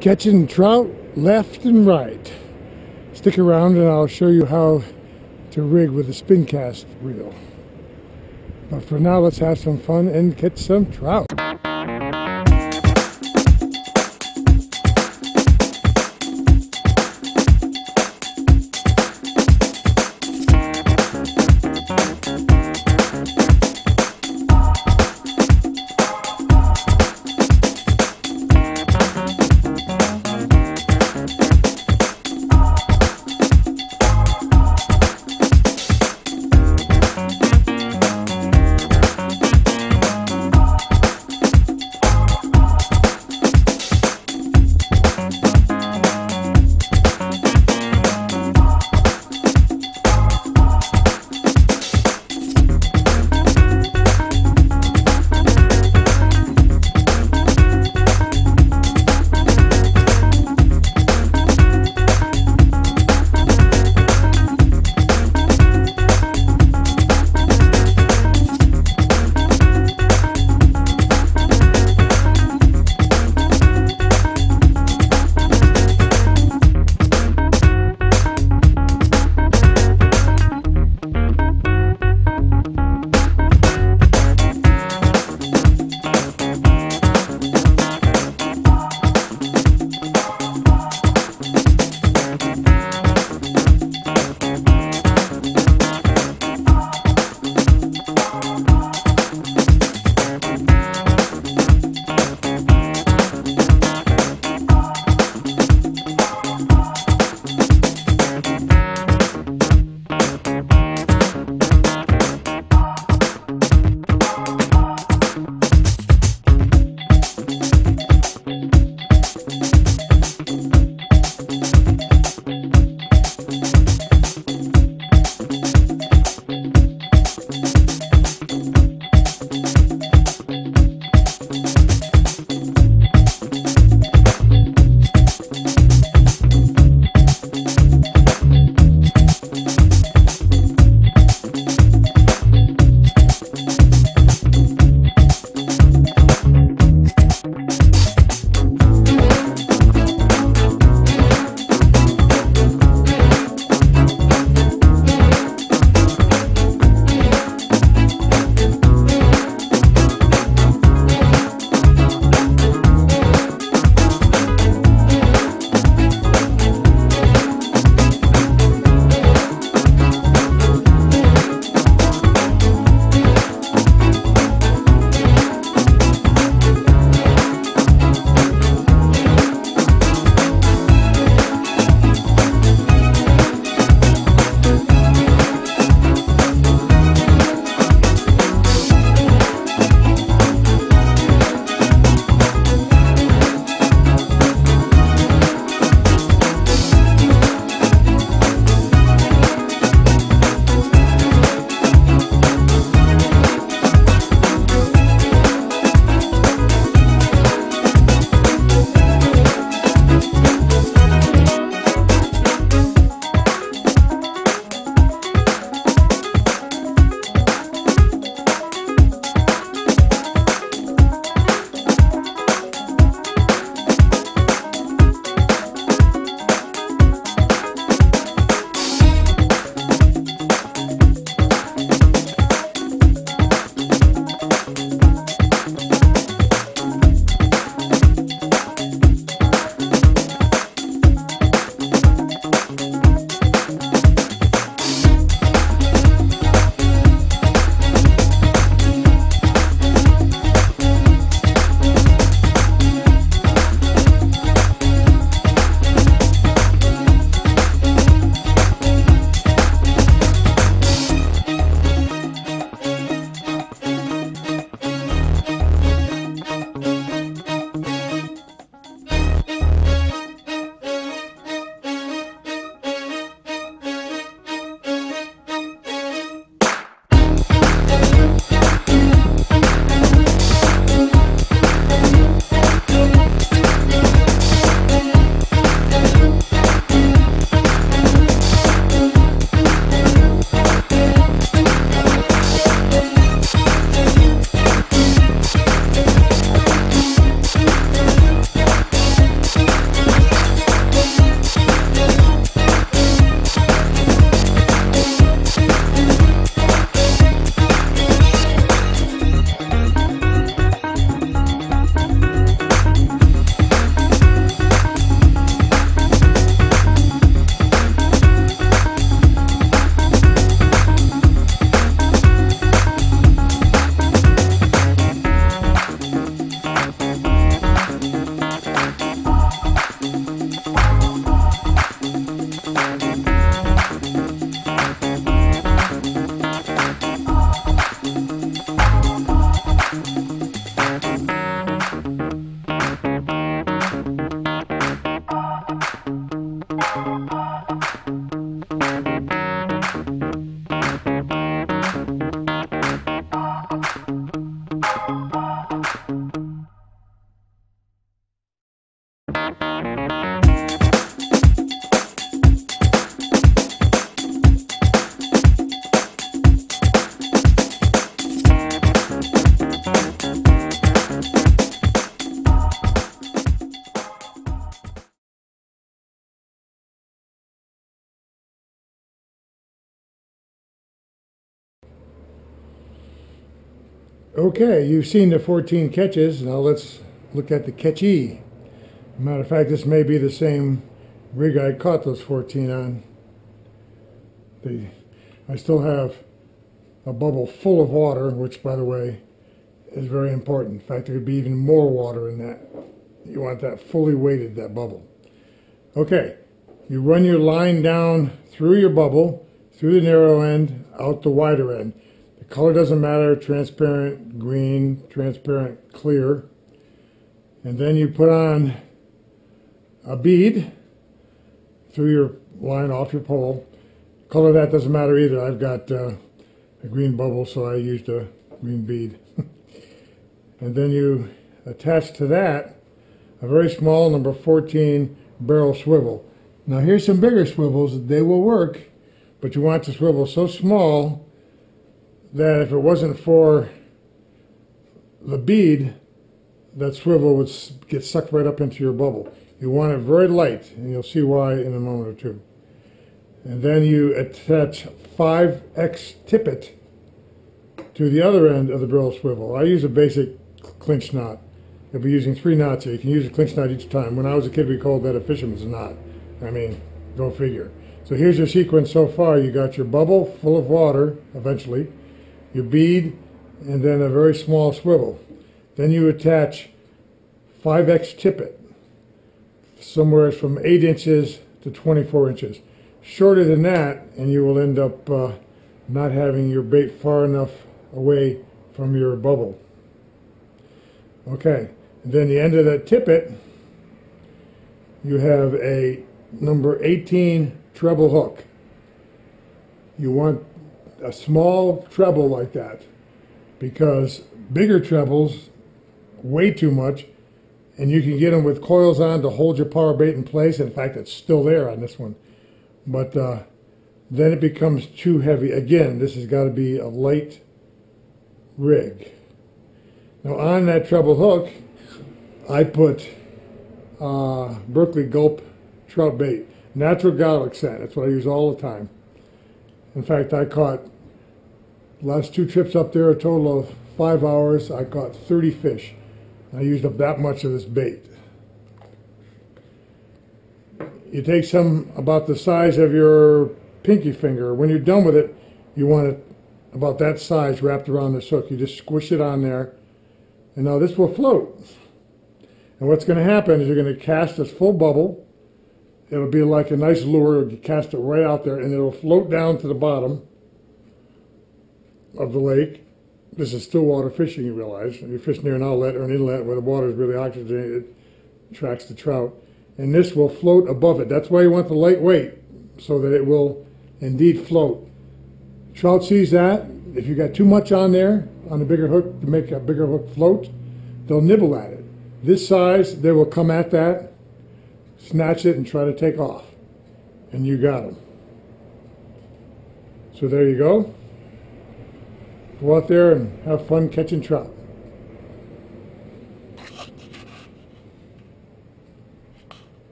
Catching trout left and right. Stick around and I'll show you how to rig with a spin cast reel. But for now, let's have some fun and catch some trout. Okay, you've seen the 14 catches. Now let's look at the catchee. Matter of fact, this may be the same rig I caught those 14 on. I still have a bubble full of water, which, by the way, is very important. In fact, there could be even more water in that. You want that fully weighted, that bubble. Okay, you run your line down through your bubble, through the narrow end, out the wider end. The color doesn't matter, transparent, green, transparent, clear. And then you put on a bead through your line off your pole. Color of that doesn't matter either. I've got a green bubble, so I used a green bead. And then you attach to that a very small number 14 barrel swivel. Now here's some bigger swivels. They will work, but you want the swivel so small that if it wasn't for the bead, that swivel would get sucked right up into your bubble. You want it very light, and you'll see why in a moment or two. And then you attach 5X tippet to the other end of the barrel swivel. I use a basic clinch knot. You'll be using 3 knots here. You can use a clinch knot each time. When I was a kid, we called that a fisherman's knot. I mean, go figure. So here's your sequence so far. You got your bubble full of water, eventually, your bead, and then a very small swivel. Then you attach 5X tippet, somewhere from 8 inches to 24 inches. Shorter than that, and you will end up not having your bait far enough away from your bubble. Okay, and then the end of that tippet, you have a number 18 treble hook. You want a small treble like that, because bigger trebles weigh too much, and you can get them with coils on to hold your power bait in place. In fact, it's still there on this one. But then it becomes too heavy. Again, this has got to be a light rig. Now on that treble hook, I put Berkeley Gulp trout bait. Natural garlic scent. That's what I use all the time. In fact, I caught, last 2 trips up there, a total of 5 hours, I caught 30 fish. I used up that much of this bait. You take some about the size of your pinky finger. When you're done with it, you want it about that size wrapped around this hook. You just squish it on there, and now this will float. And what's going to happen is you're going to cast this full bubble. It'll be like a nice lure. You cast it right out there, and it'll float down to the bottom of the lake. This is still water fishing, you realize. If you fish near an outlet or an inlet where the water is really oxygenated, it attracts the trout. And this will float above it. That's why you want the light weight, so that it will indeed float. Trout sees that. If you got too much on there, on a bigger hook, to make a bigger hook float, they'll nibble at it. This size, they will come at that, snatch it, and try to take off. And you got them. So there you go. Go out there and have fun catching trout.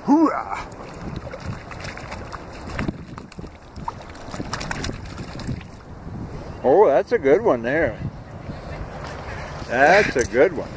Hoorah! Oh, that's a good one there. That's a good one.